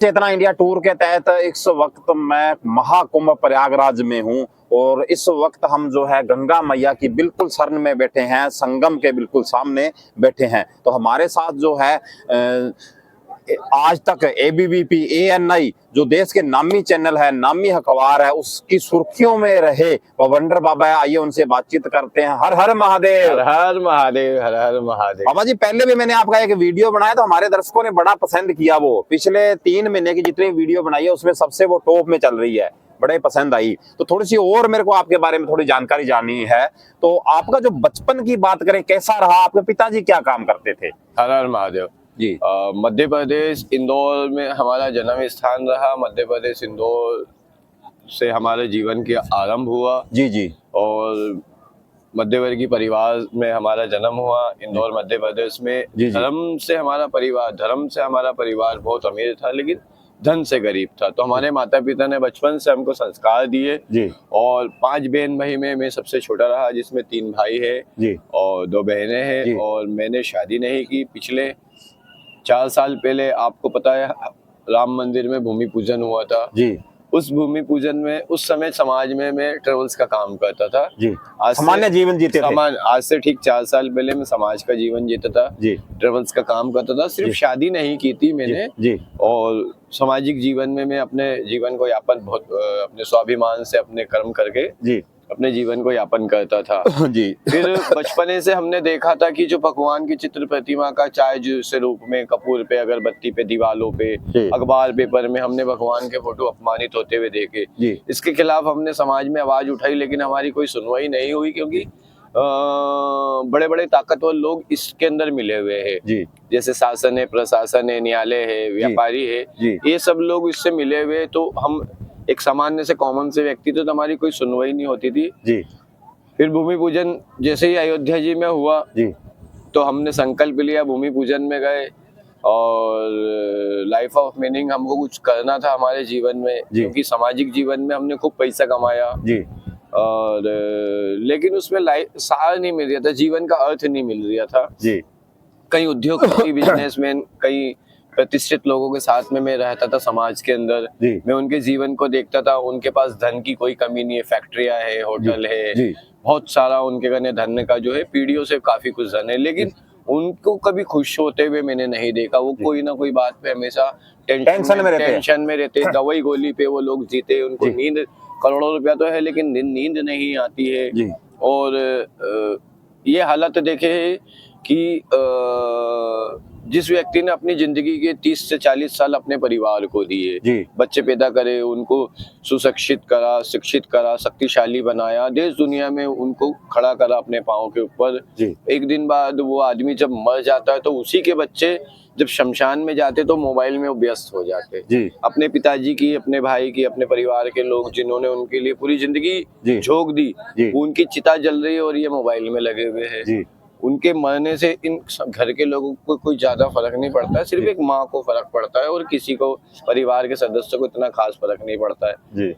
चेतना India tour के तहत इस वक्त मैं महाकुंभ प्रयागराज में हूं और इस वक्त हम जो है गंगा मैया की बिल्कुल शरण में बैठे हैं, संगम के बिल्कुल सामने बैठे हैं। तो हमारे साथ जो है आज तक एबीवीपी ANI जो देश के नामी चैनल है, नामी अखबार है, उसकी सुर्खियों में रहे वंडर बाबा है। आइए उनसे बातचीत करते हैं। हर हर महादेव। हर हर महादेव, हर हर महादेव। बाबा जी, पहले भी मैंने आपका एक वीडियो बनाया तो हमारे दर्शकों ने बड़ा पसंद किया। वो पिछले 3 महीने की जितनी वीडियो बनाई है उसमें सबसे वो टॉप में चल रही है, बड़े पसंद आई। तो थोड़ी सी और मेरे को आपके बारे में थोड़ी जानकारी जाननी है। तो आपका जो बचपन की बात करें, कैसा रहा? आपके पिताजी क्या काम करते थे? हर हर महादेव जी। मध्य प्रदेश इंदौर में हमारा जन्म स्थान रहा। मध्य प्रदेश इंदौर से हमारे जीवन की आरंभ हुआ। जी जी। और मध्यवर्गीय परिवार में हमारा जन्म हुआ इंदौर मध्य प्रदेश में। धर्म से हमारा परिवार बहुत अमीर था, लेकिन धन से गरीब था। तो हमारे माता पिता ने बचपन से हमको संस्कार दिए जी। और 5 बहन भाई में मैं सबसे छोटा रहा, जिसमें 3 भाई है जी। और 2 बहनें हैं। और मैंने शादी नहीं की। पिछले 4 साल पहले आपको पता है राम मंदिर में भूमि पूजन हुआ था जी। उस भूमि पूजन में उस समय समाज में मैं ट्रेवल्स का काम करता था जी। सामान्य जीवन जीते थे। आज से ठीक 4 साल पहले मैं समाज का जीवन जीता था जी। ट्रेवल्स का काम करता था। सिर्फ शादी नहीं की थी मैंने जी। और सामाजिक जीवन में मैं अपने जीवन को यापन बहुत अपने स्वाभिमान से अपने कर्म करके जी अपने जीवन को यापन करता था जी। फिर बचपने से हमने देखा था कि जो भगवान की चित्र प्रतिमा का चाहे जिस रूप में कपूर पे, अगरबत्ती पे, दीवालों पे, अखबार पेपर में हमने भगवान के फोटो अपमानित होते हुए देखे जी। इसके खिलाफ हमने समाज में आवाज उठाई, लेकिन हमारी कोई सुनवाई नहीं हुई, क्योंकि बड़े बड़े ताकतवर लोग इसके अंदर मिले हुए हैं जी। जैसे शासन है, प्रशासन है, न्यायालय है, व्यापारी है, ये सब लोग इससे मिले हुए। तो हम एक सामान्य से कॉमन से व्यक्ति तो हमारी कोई सुनवाई नहीं होती थी जी। फिर भूमि पूजन जैसे ही अयोध्या जी में हुआ जी, तो हमने संकल्प लिया, भूमि पूजन में गए और लाइफ ऑफ मीनिंग हमको कुछ करना था हमारे जीवन में, क्योंकि सामाजिक जीवन में हमने खूब पैसा कमाया जी। और लेकिन उसमें सार नहीं मिल रहा था, जीवन का अर्थ नहीं मिल रहा था जी। कई उद्योगपति, बिजनेसमैन, कई प्रतिष्ठित लोगों के साथ में मैं रहता था समाज के अंदर। मैं उनके जीवन को देखता था। उनके पास धन की कोई कमी नहीं है, फैक्ट्रियां है, होटल है, बहुत सारा उनके घने धन का जो है पीढ़ियों से काफी कुछ धन है, लेकिन उनको कभी खुश होते हुए मैंने नहीं देखा। वो कोई ना कोई बात पे हमेशा टेंशन में रहते। दवाई गोली पे वो लोग जीते। उनको नींद, करोड़ों रुपया तो है लेकिन नींद नहीं आती है। और ये हालत देखे है कि जिस व्यक्ति ने अपनी जिंदगी के 30 से 40 साल अपने परिवार को दिए, बच्चे पैदा करे, उनको सुशिक्षित करा, शिक्षित करा, शक्तिशाली बनाया, देश दुनिया में उनको खड़ा करा अपने पाँव के ऊपर। एक दिन बाद वो आदमी जब मर जाता है तो उसी के बच्चे जब शमशान में जाते तो मोबाइल में वो व्यस्त हो जाते। अपने पिताजी की, अपने भाई की, अपने परिवार के लोग जिन्होंने उनके लिए पूरी जिंदगी झोंक दी, उनकी चिता जल रही है और ये मोबाइल में लगे हुए हैं। उनके मरने से इन घर के लोगों को कोई ज्यादा फर्क नहीं पड़ता है, सिर्फ एक माँ को फर्क पड़ता है और किसी को परिवार के सदस्यों को इतना खास फर्क नहीं पड़ता है जी।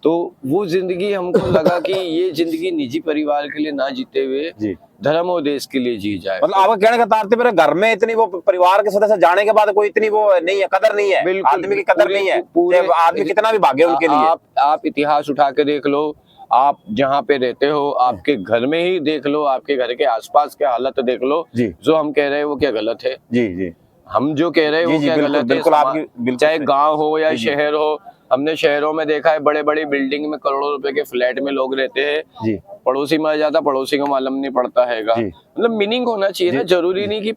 तो वो जिंदगी हमको लगा कि ये जिंदगी निजी परिवार के लिए ना जीते हुए धर्म और देश के लिए जी जाए। मतलब आपका कहने का तात्पर्य घर में इतनी वो परिवार के सदस्य जाने के बाद कोई इतनी वो नहीं है, कदर नहीं है, आदमी की कदर नहीं है, आदमी कितना भी भागे उनके लिए। आप इतिहास उठा के देख लो, आप जहाँ पे रहते हो, आपके घर में ही देख लो, आपके घर के आसपास के हालत देख लो, जो हम कह रहे हैं वो क्या गलत है जी जी। हम जो कह रहे हैं वो क्या गलत है, चाहे गांव हो या शहर हो। हमने शहरों में देखा है, बड़े बड़ी बिल्डिंग में करोड़ों रुपए के फ्लैट में लोग रहते हैं, पड़ोसी मर जाता, पड़ोसी को मालूम नहीं पड़ता है। मतलब मीनिंग होना चाहिए ना, जरूरी नहीं कि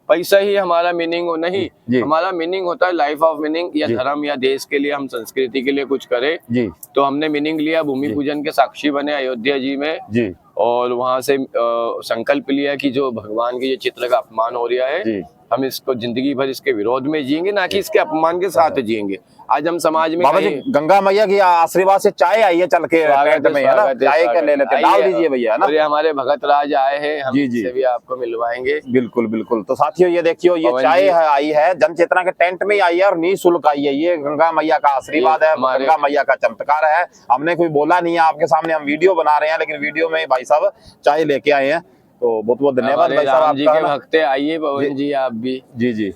पैसा ही हमारा मीनिंग हो, नहीं, हमारा मीनिंग होता है लाइफ ऑफ मीनिंग, या धर्म या देश के लिए, हम संस्कृति के लिए कुछ करें। तो हमने मीनिंग लिया, भूमि पूजन के साक्षी बने अयोध्या जी में और वहां से संकल्प लिया कि जो भगवान के ये चित्र का अपमान हो रहा है, हम इसको जिंदगी भर इसके विरोध में जिएंगे, ना कि इसके अपमान के साथ जिएंगे। आज हम समाज में बाबा जी गंगा मैया की आशीर्वाद से चाय आई है चल के में, है ना, चाय का ले लेते, डाल दीजिए भैया ना। और ये हमारे भगत राज आए हैं, हम इनसे भी आपको मिलवाएंगे। बिल्कुल बिल्कुल। तो साथियों ये देखियो, ये चाय आई है जन चेतना के टेंट में आई है और निःशुल्क आई है। ये गंगा मैया का आशीर्वाद है, गंगा मैया का चमत्कार है। हमने कोई बोला नहीं है, आपके सामने हम वीडियो बना रहे हैं, लेकिन वीडियो में भाई साहब चाय लेके आए हैं। तो बहुत बहुत धन्यवाद भाई साहब, जी के भक्त। आइए पवन जी आप भी। जी जी।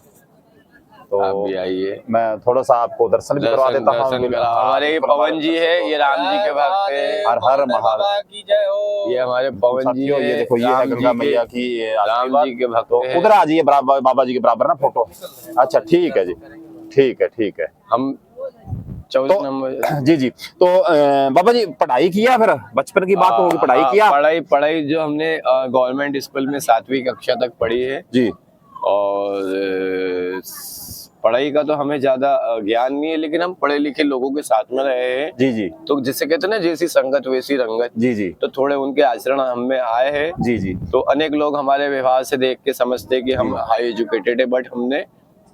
तो तो आप भी आइए, मैं थोड़ा सा आपको दर्शन भी करवा देता हूँ। दर्शन कराओ। हमारे ये पवन जी है, ये राम जी के भक्त है। हर हर महादेव की जय हो। ये हमारे पवन जी साथियों, ये है, देखो ये है गंगा मैया की राम आशीर्वाद। जी के भक्त तो हैं। उधर आ जाइए बाबा जी के बराबर ना फोटो। अच्छा ठीक है जी, ठीक है। हम 24 नंबर। जी जी। तो बाबा जी पढ़ाई किया, फिर बचपन की बात तो होगी, पढ़ाई किया? पढ़ाई जो हमने गवर्नमेंट स्कूल में 7वीं कक्षा तक पढ़ी है जी। और पढ़ाई का तो हमें ज्यादा ज्ञान नहीं है, लेकिन हम पढ़े लिखे लोगों के साथ में रहे हैं। जी जी। तो जिसे कहते हैं ना, जैसी संगत वैसी रंगत। जी जी। तो थोड़े उनके आचरण हम में आए हैं। जी जी। तो अनेक लोग हमारे व्यवहार से देख के समझते कि हम हाई एजुकेटेड है, बट हमने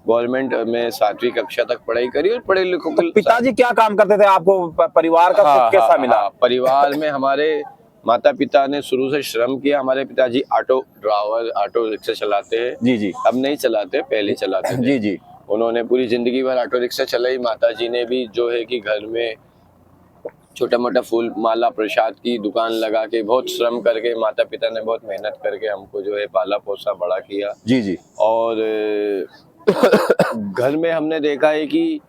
गवर्नमेंट में 7वीं कक्षा तक पढ़ाई करी और पढ़े लिखों तो पिताजी क्या काम करते थे? आपको परिवार का सुख कैसा मिला? परिवार में हमारे माता पिता ने शुरू से श्रम किया। हमारे पिताजी ऑटो ड्राइवर, ऑटो रिक्शा चलाते हैं। जी जी। अब नहीं चलाते, पहले चलाते थे। जी जी। उन्होंने पूरी जिंदगी भर ऑटो रिक्शा चलाई। माता जी ने भी जो है कि घर में छोटा मोटा फूल माला प्रसाद की दुकान लगा के बहुत श्रम करके, माता पिता ने बहुत मेहनत करके हमको जो है पाला पोसा बड़ा किया। जी जी। और घर में हमने देखा है कि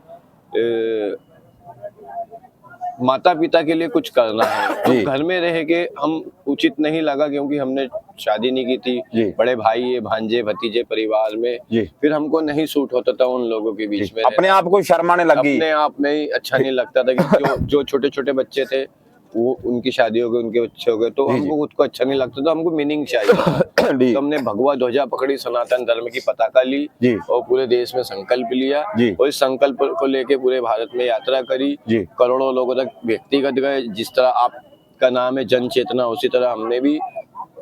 माता पिता के लिए कुछ करना है, तो घर में रह के हम उचित नहीं लगा, क्योंकि हमने शादी नहीं की थी। बड़े भाई है, भांजे भतीजे परिवार में, फिर हमको नहीं सूट होता था उन लोगों के बीच में। अपने आप को शर्माने लगी, अपने आप में ही अच्छा नहीं लगता था कि जो छोटे छोटे बच्चे थे वो उनकी शादी हो गई, उनके बच्चे हो गए, तो हमको खुद को अच्छा नहीं लगता, तो हमको मीनिंग चाहिए। तो हमने भगवा ध्वजा पकड़ी, सनातन धर्म की पताका ली और पूरे देश में संकल्प लिया और इस संकल्प को लेके पूरे भारत में यात्रा करी। करोड़ों लोगों तक व्यक्तिगत गए। जिस तरह आपका नाम है जन चेतना, उसी तरह हमने भी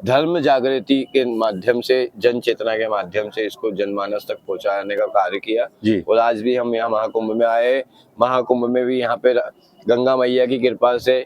धर्म जागृति के माध्यम से, जन चेतना के माध्यम से इसको जनमानस तक पहुंचाने का कार्य किया। और आज भी हम यहाँ महाकुंभ में आए। महाकुंभ में भी यहाँ पे गंगा मैया की कृपा से,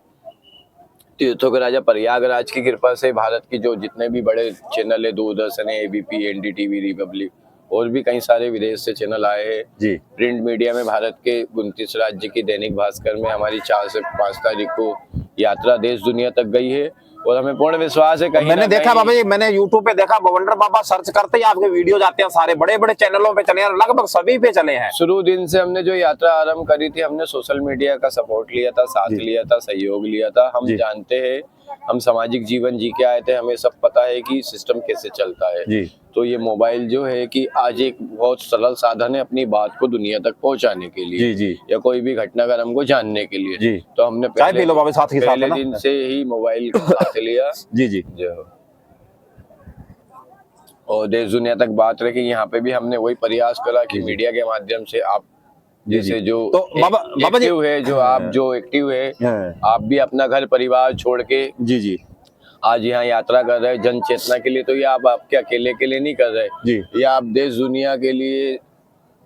तीर्थों के राजा प्रयागराज की कृपा से, भारत की जो जितने भी बड़े चैनल है, दूरदर्शन है, एबीपी, एनडीटीवी, रिपब्लिक, और भी कई सारे विदेश से चैनल आए हैं। प्रिंट मीडिया में भारत के 29 राज्य की दैनिक भास्कर में हमारी 4 से 5 तारीख को यात्रा देश दुनिया तक गई है और हमें पूर्ण विश्वास है। कहीं मैंने देखा बाबा जी, मैंने यूट्यूब पे देखा, बवंडर बाबा सर्च करते ही आपके वीडियो जाते हैं, सारे बड़े बड़े चैनलों पे चले हैं, लगभग सभी पे चले हैं। शुरू दिन से हमने जो यात्रा आरंभ करी थी, हमने सोशल मीडिया का सपोर्ट लिया था, साथ लिया था, सहयोग लिया था। हम जानते हैं, हम सामाजिक जीवन जी के आए थे, हमें सब पता है कि सिस्टम कैसे चलता है। तो ये मोबाइल जो है कि आज एक बहुत सरल साधन है अपनी बात को दुनिया तक पहुंचाने के लिए, या कोई भी घटनाक्रम हमको जानने के लिए। तो हमने पहले दिन से ही मोबाइल का साथ लिया। जी और देश दुनिया तक बात रखी। यहाँ पे भी हमने वही प्रयास करा कि मीडिया के माध्यम से आप जैसे जो एक्टिव है, जो एक्टिव है, आप भी अपना घर परिवार छोड़ के आज यहाँ यात्रा कर रहे हैं जन चेतना के लिए, तो ये आप आपके अकेले के लिए नहीं कर रहे, ये आप देश दुनिया के लिए,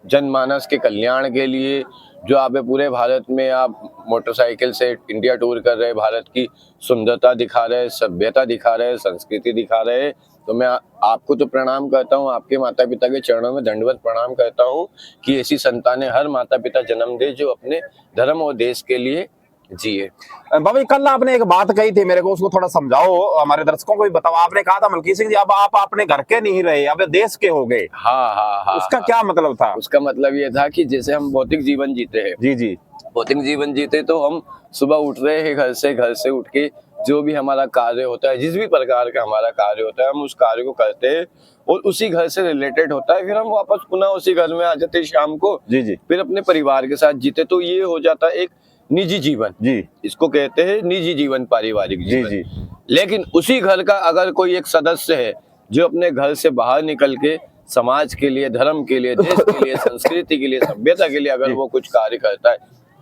जनमानस के कल्याण के लिए, जो आप पूरे भारत में आप मोटरसाइकिल से इंडिया टूर कर रहे, भारत की सुंदरता दिखा रहे, सभ्यता दिखा रहे, संस्कृति दिखा रहे। तो मैं आपको तो प्रणाम करता हूँ, आपके माता पिता के चरणों में दंडवत प्रणाम करता हूँ कि ऐसी संतानें हर माता पिता जन्म दे जो अपने धर्म और देश के लिए जिए। बाबा जी, कल आपने एक बात कही थी मेरे को, उसको थोड़ा समझाओ, हमारे दर्शकों को भी बताओ। आपने कहा था मलकी सिंह जी, अब आप अपने घर के नहीं रहे, अब देश के हो गए। हाँ। उसका क्या मतलब था? उसका मतलब ये था कि जैसे हम भौतिक जीवन जीते हैं, जी भौतिक जीवन जीते, तो हम सुबह उठ रहे हैं घर से उठ के जो भी हमारा कार्य होता है, जिस भी प्रकार का हमारा कार्य होता है, हम उस कार्य को करते हैं और उसी घर से रिलेटेड होता है। फिर हम वापस पुनः उसी घर में आ जाते हैं शाम को, फिर अपने परिवार के साथ जीते। तो ये हो जाता है एक निजी जीवन, इसको कहते हैं निजी जीवन, पारिवारिक जीवन। लेकिन उसी घर का अगर कोई एक सदस्य है जो अपने घर से बाहर निकल के समाज के लिए, धर्म के लिए, देश के लिए, संस्कृति के लिए, सभ्यता के लिए अगर वो कुछ कार्य करता है,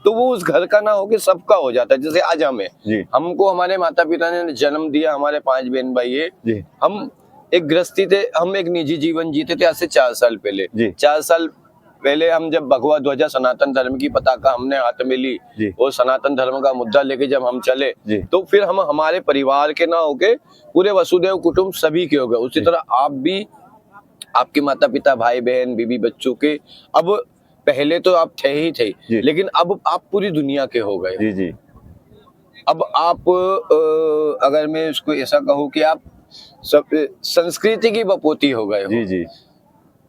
तो वो उस घर का ना होके सबका हो जाता है। जैसे आज हमको हमारे माता पिता ने जन्म दिया, हमारे 5 बहन भाई है, हम एक गृहस्थी थे, हम एक निजी जीवन जीते थे आज से 4 साल पहले। 4 साल पहले हम जब भगवा ध्वजा सनातन धर्म की पताका हमने हाथ में ली और सनातन धर्म का मुद्दा लेके जब हम चले, तो फिर हम हमारे परिवार के ना होके पूरे वसुदेव कुटुंब सभी के हो गए। उसी तरह आप भी, आपके माता पिता, भाई बहन, बीबी बच्चों के, अब पहले तो आप थे ही थे, लेकिन अब आप पूरी दुनिया के हो गए। अब आप अगर मैं इसको ऐसा कहूँ कि आप सब संस्कृति की बपोती हो गए हो।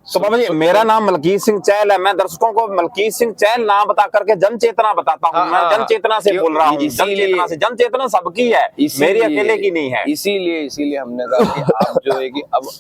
तो बाबा जी मेरा नाम मलकीत सिंह चहल है। मैं दर्शकों को मलकीत सिंह चहल नाम बता करके जन चेतना बताता हूँ। मैं जन चेतना से बोल रहा हूँ, जन चेतना सबकी है, मेरी अकेले की नहीं है। इसीलिए हमने कहा कि आप जो है कि अब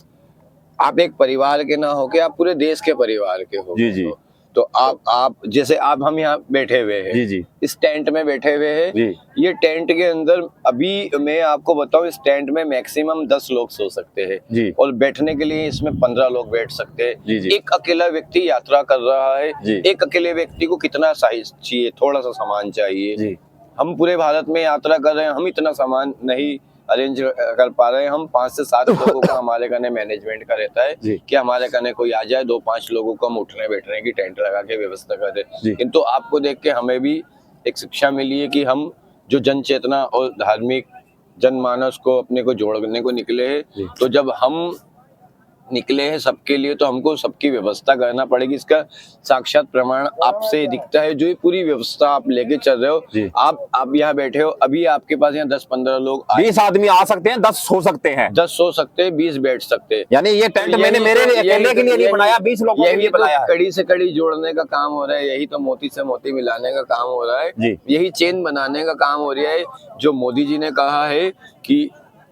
आप एक परिवार के ना होके आप पूरे देश के परिवार के हो। जी जी। तो आप जैसे आप हम यहाँ बैठे हुए हैं, जी जी, इस टेंट में बैठे हुए हैं जी। ये टेंट के अंदर अभी मैं आपको बताऊं, इस टेंट में मैक्सिमम 10 लोग सो सकते हैं जी। और बैठने के लिए इसमें 15 लोग बैठ सकते हैं। जी जी। एक अकेला व्यक्ति यात्रा कर रहा है जी। एक अकेले व्यक्ति को कितना साइज चाहिए, थोड़ा सा सामान चाहिए। जी। हम पूरे भारत में यात्रा कर रहे हैं, हम इतना सामान नहीं अरेंज कर पा रहे हैं। हम 5 से 7 लोगों का हमारे कने मैनेजमेंट का रहता है कि हमारे कने कोई आ जाए, 2-5 लोगों को हम उठने बैठने की टेंट लगा के व्यवस्था कर दे। किंतु आपको देख के हमें भी एक शिक्षा मिली है कि हम जो जन चेतना और धार्मिक जनमानस को अपने को जोड़ने को निकले हैं, तो जब हम निकले हैं सबके लिए तो हमको सबकी व्यवस्था करना पड़ेगी। इसका साक्षात प्रमाण आपसे दिखता है, जो ये पूरी व्यवस्था आप लेके चल रहे हो। आप यहाँ बैठे हो, अभी आपके पास यहाँ 10-15 लोग 20 आदमी आ सकते हैं, 10 सो सकते हैं, 10 सो सकते हैं, 20 बैठ सकते हैं। यानी ये टेंट मैंने मेरे अकेले के लिए नहीं बनाया, 20 लोगों के लिए बनाया। कड़ी से कड़ी जोड़ने का काम हो रहा है, यही तो मोती से मोती मिलाने का काम हो रहा है, यही चेन बनाने का काम हो रहा है। जो मोदी जी ने कहा है कि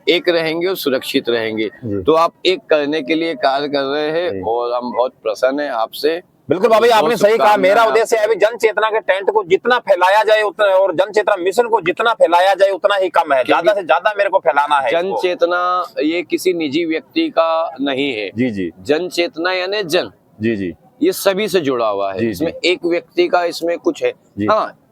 एक रहेंगे और सुरक्षित रहेंगे, तो आप एक करने के लिए कार्य कर रहे हैं और हम बहुत प्रसन्न हैं आपसे। बिल्कुल बाबा जी, आपने सही कहा। मेरा उद्देश्य है जन चेतना के टेंट को जितना फैलाया जाए उतना, और जन चेतना मिशन को जितना फैलाया जाए उतना ही कम है। ज्यादा से ज्यादा मेरे को फैलाना है। जन चेतना ये किसी निजी व्यक्ति का नहीं है। जी जी। जन चेतना यानी जन, जी जी, ये सभी से जुड़ा हुआ है। इसमें एक व्यक्ति का इसमें कुछ है, हाँ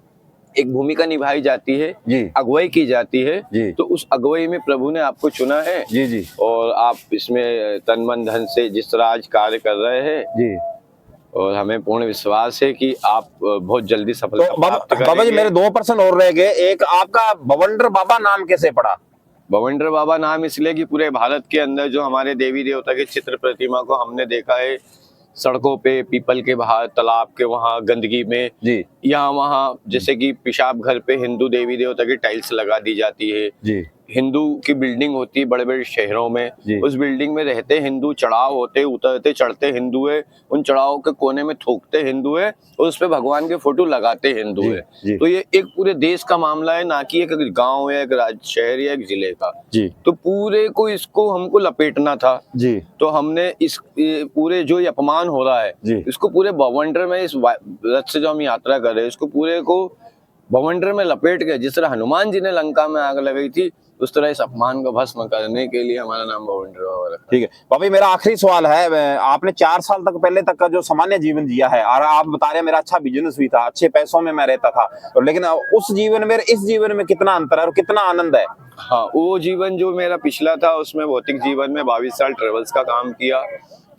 एक भूमिका निभाई जाती है, अगुवाई की जाती है, तो उस अगुवाई में प्रभु ने आपको चुना है। जी जी। और आप इसमें तन मन धन से जिस तरह आज कार्य कर रहे हैं जी, और हमें पूर्ण विश्वास है कि आप बहुत जल्दी सफलता प्राप्त करेंगे। बाबा जी मेरे 2 प्रश्न और रह गए। एक, आपका भवंडर बाबा नाम कैसे पड़ा? भवंडर बाबा नाम इसलिए कि पूरे भारत के अंदर जो हमारे देवी देवता के चित्र प्रतिमा को हमने देखा है सड़कों पे, पीपल के बाहर, तालाब के वहाँ, गंदगी में, यहाँ वहाँ, जैसे कि पेशाब घर पे हिंदू देवी देवता की टाइल्स लगा दी जाती है जी। हिंदू की बिल्डिंग होती है बड़े बड़े शहरों में, उस बिल्डिंग में रहते हिंदू, चढ़ाव होते, उतरते चढ़ते हिंदू है, उन चढ़ाव के कोने में थूकते हिंदू है और उस पे भगवान के फोटो लगाते हिंदू है। तो ये एक पूरे देश का मामला है, ना कि एक गांव या एक शहर या एक जिले का जी। तो पूरे को इसको हमको लपेटना था जी। तो हमने इस पूरे जो ये अपमान हो रहा है इसको पूरे भवंडर में, इस रथ से जो हम यात्रा कर रहे हैं इसको पूरे को भवंडर में लपेट के, जिस तरह हनुमान जी ने लंका में आग लगाई थी उस तरह इस अपमान को भस्म करने के लिए हमारा नाम भवंडर बाबा रखा। ठीक है बाबा, मेरा आखिरी सवाल है। आपने 4 साल तक पहले तक का जो सामान्य जीवन जिया है, और आप बता रहे हैं मेरा अच्छा बिजनेस भी था, अच्छे पैसों में मैं रहता था, लेकिन उस जीवन में इस जीवन में कितना अंतर है और कितना आनंद है? हाँ, वो जीवन जो मेरा पिछला था उसमें भौतिक जीवन में 22 साल ट्रेवल्स का काम किया,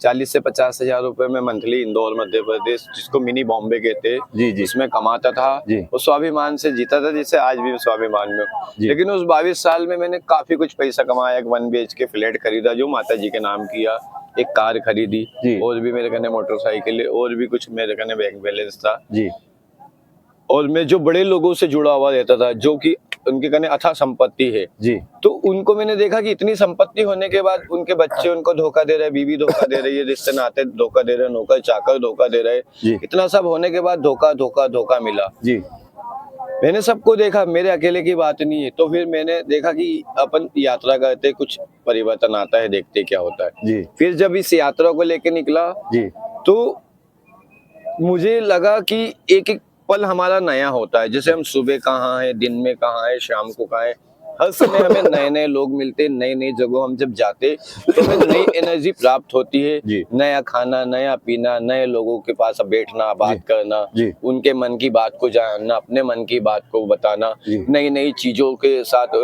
40 से 50 हजार रुपए में मंथली इंदौर मध्य प्रदेश, जिसको मिनी बॉम्बे कहते हैं जी, जिसमें कमाता था और स्वाभिमान से जीता था, जिससे आज भी स्वाभिमान में। लेकिन उस 22 साल में मैंने काफी कुछ पैसा कमाया, एक 1 BHK फ्लैट खरीदा जो माता जी के नाम किया, एक कार खरीदी, और भी मेरे कने मोटरसाइकिल है, और भी कुछ मेरे कने बैंक बैलेंस था जी। और मैं जो बड़े लोगों से जुड़ा हुआ रहता था, जो कि उनके कने अथाह संपत्ति है जी, तो उनको मैंने देखा कि इतनी संपत्ति होने के बाद उनके बच्चे उनको धोखा दे रहे, बीवी धोखा दे रही है, रिश्ते नाते धोखा दे रहे, नौकर चाकर धोखा दे रहे, इतना सब होने के बाद धोखा धोखा धोखा मिला जी। मैंने सबको देखा, मेरे अकेले की बात नहीं है। तो फिर मैंने देखा कि अपन यात्रा करते कुछ परिवर्तन आता है, देखते क्या होता है जी। फिर जब इस यात्रा को लेके निकला जी, तो मुझे लगा कि एक एक पल हमारा नया होता है। जैसे हम सुबह कहाँ है, दिन में कहाँ है, शाम को कहाँ है, हर समय हमें नए नए लोग मिलते, नई नई जगह हम जब जाते तो हमें नई एनर्जी प्राप्त होती है, नया खाना, नया पीना, नए लोगों के पास बैठना, बात करना, उनके मन की बात को जानना, अपने मन की बात को बताना, नई नई चीजों के साथ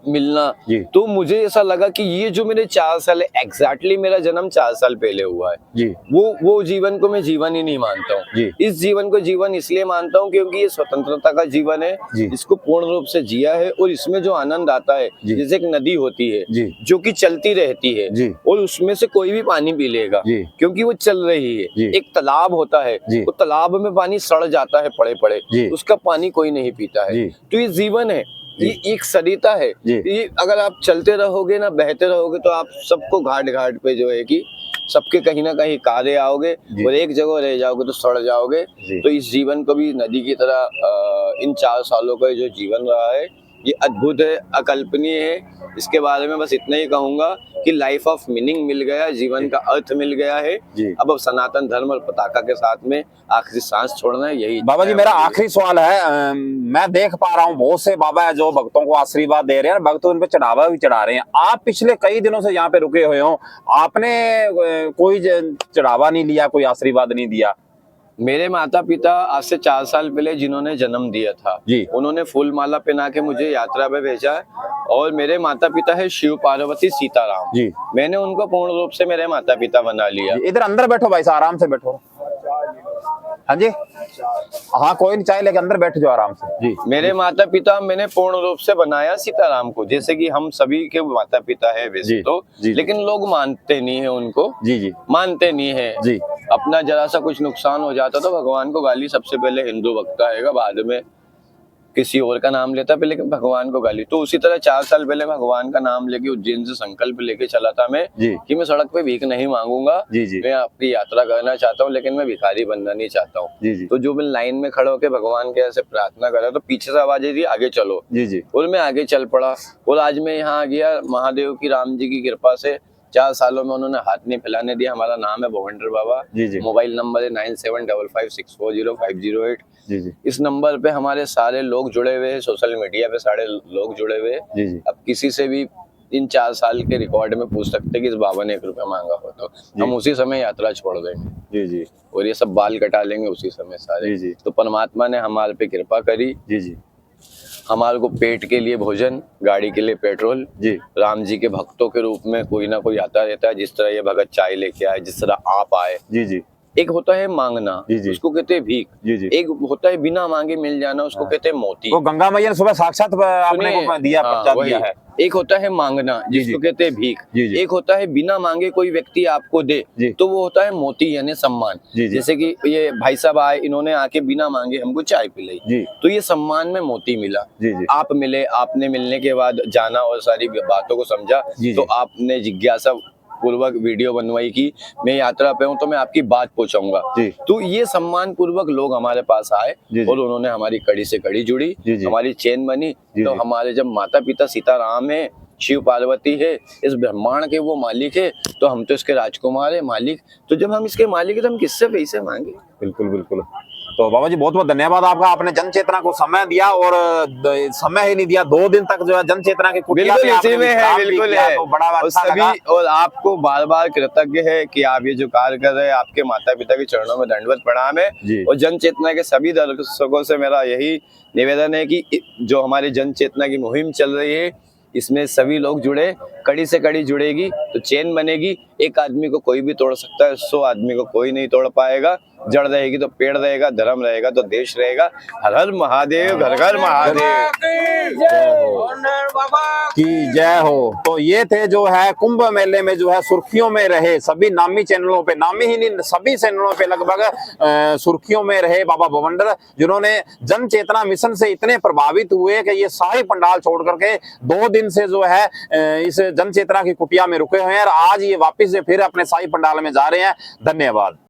मिलना। तो मुझे ऐसा लगा कि ये जो मेरे 4 साल एग्जैक्टली मेरा जन्म 4 साल पहले हुआ है जी। वो जीवन को मैं जीवन ही नहीं मानता हूँ। इस जीवन को जीवन इसलिए मानता हूँ क्योंकि ये स्वतंत्रता का जीवन है, इसको पूर्ण रूप से जिया है, और इसमें जो आनंद आता है, जैसे एक नदी होती है जो कि चलती रहती है और उसमें से कोई भी पानी पी लेगा क्योंकि वो चल रही है। एक तालाब होता है, वो तालाब में पानी सड़ जाता है पड़े पड़े, उसका पानी कोई नहीं पीता है। तो ये जीवन है, ये एक सरिता है। ये अगर आप चलते रहोगे ना, बहते रहोगे, तो आप सबको घाट घाट पे जो है कि सबके कहीं ना कहीं कारे आओगे और एक जगह रह जाओगे तो सड़ जाओगे। तो इस जीवन को भी नदी की तरह इन 4 सालों का जो जीवन रहा है ये अद्भुत है, अकल्पनीय है। इसके बारे में बस इतना ही कहूंगा कि लाइफ ऑफ मीनिंग मिल गया, जीवन का अर्थ मिल गया है। अब सनातन धर्म और पताका के साथ में आखिरी सांस छोड़ना है, यही। बाबा जी मेरा आखिरी सवाल है, मैं देख पा रहा हूँ बहुत से बाबा है जो भक्तों को आशीर्वाद दे रहे हैं, भक्त उन पे चढ़ावा भी चढ़ा रहे हैं। आप पिछले कई दिनों से यहाँ पे रुके हुए हो, आपने कोई चढ़ावा नहीं लिया, कोई आशीर्वाद नहीं दिया? मेरे माता पिता आज से 4 साल पहले जिन्होंने जन्म दिया था जी, उन्होंने फूल माला पहना के मुझे यात्रा पे भेजा है। और मेरे माता पिता है शिव पार्वती सीताराम जी, मैंने उनको पूर्ण रूप से मेरे माता पिता बना लिया। इधर अंदर बैठो भाई साहब, आराम से बैठो। हाँ जी, हाँ कोई नहीं, चाय लेके अंदर बैठ जाओ आराम से। जी, मेरे माता पिता मैंने पूर्ण रूप से बनाया सीताराम को, जैसे कि हम सभी के माता पिता है वैसे तो, लेकिन लोग मानते नहीं है उनको। जी जी, मानते नहीं है जी। अपना जरा सा कुछ नुकसान हो जाता तो भगवान को गाली सबसे पहले हिंदू भक्त आएगा, बाद में किसी और का नाम लेता पहले भगवान को गाली। तो उसी तरह 4 साल पहले भगवान का नाम लेके उज्जैन से संकल्प लेके चला था मैं कि मैं सड़क पे भीख नहीं मांगूंगा। मैं आपकी यात्रा करना चाहता हूँ लेकिन मैं भिखारी बनना नहीं चाहता हूँ। तो जो मैं लाइन में खड़ा होकर भगवान के ऐसे प्रार्थना कर रहा तो पीछे से आवाज आई थी आगे चलो। और मैं आगे चल पड़ा और आज मैं यहाँ आ गया। महादेव की, राम जी की कृपा से 4 सालों में उन्होंने हाथ नहीं फैलाने दिया। हमारा नाम है भवंडर बाबा। मोबाइल नंबर है 9755640508। इस नंबर पे हमारे सारे लोग जुड़े हुए हैं, सोशल मीडिया पे सारे लोग जुड़े हुए हैं। अब किसी से भी इन 4 साल के रिकॉर्ड में पूछ सकते कि इस बाबा ने 1 रुपया मांगा हो तो हम उसी समय यात्रा छोड़ देंगे। और ये सब बाल कटा लेंगे उसी समय सारे। तो परमात्मा ने हमारे पे कृपा करी। हमारे को पेट के लिए भोजन, गाड़ी के लिए पेट्रोल। राम जी के भक्तों के रूप में कोई ना कोई आता रहता है, जिस तरह ये भगत चाय लेके आए, जिस तरह आप आए। एक होता है मांगना, उसको कहते हैं भीख। एक होता है बिना मांगे मिल जाना, उसको कहते हैं मोती। वो गंगा मैया ने सुबह साक्षात आपने को दिया, दिया है। एक होता है मांगना जिसको कहते हैं भीख। एक होता है बिना मांगे कोई व्यक्ति आपको दे, तो वो होता है मोती यानी सम्मान। जैसे कि ये भाई साहब आए, इन्होंने आके बिना मांगे हमको चाय पिलाई, तो ये सम्मान में मोती मिला। आप मिले, आपने मिलने के बाद जाना और सारी बातों को समझा, तो आपने जिज्ञासा पूर्वक वीडियो बनवाई कि मैं यात्रा पे हूँ तो मैं आपकी बात पहुंचाऊंगा। तो ये सम्मान पूर्वक लोग हमारे पास आए और उन्होंने हमारी कड़ी से कड़ी जुड़ी, हमारी चेन बनी। तो हमारे जब माता पिता सीताराम है, शिव पार्वती है, इस ब्रह्मांड के वो मालिक है, तो हम तो इसके राजकुमार है, मालिक। तो जब हम इसके मालिक है तो हम किससे पैसे मांगे? बिल्कुल बिल्कुल। तो बाबा जी बहुत बहुत धन्यवाद आपका, आपने जन चेतना को समय दिया और समय ही नहीं दिया, 2 दिन तक जो है जन चेतना की कुटिया में आपने बिल्कुल है। तो बड़ा अच्छा लगा। और आपको बार बार कृतज्ञ है कि आप ये जो कार्य कर रहे हैं, आपके माता पिता के चरणों में दंडवत प्रणाम है। और जन चेतना के सभी दर्शकों से मेरा यही निवेदन है कि जो हमारी जन चेतना की मुहिम चल रही है, इसमें सभी लोग जुड़े, कड़ी से कड़ी जुड़ेगी तो चेन बनेगी। एक आदमी को कोई भी तोड़ सकता है, 100 आदमी को कोई नहीं तोड़ पाएगा। जड़ रहेगी तो पेड़ रहेगा, धर्म रहेगा तो देश रहेगा। हर हर महादेव, घर घर महादेव की जय हो। तो ये थे जो है कुंभ मेले में जो है सुर्खियों में रहे, सभी नामी चैनलों पे, नामी ही नहीं सभी चैनलों पे लगभग सुर्खियों में रहे बाबा भवंडर, जिन्होंने जन चेतना मिशन से इतने प्रभावित हुए कि ये सारे पंडाल छोड़ करके 2 दिन से जो है इस जन चेतना की कुटिया में रुके हुए हैं और आज ये वापिस फिर अपने साई पंडाल में जा रहे हैं। धन्यवाद।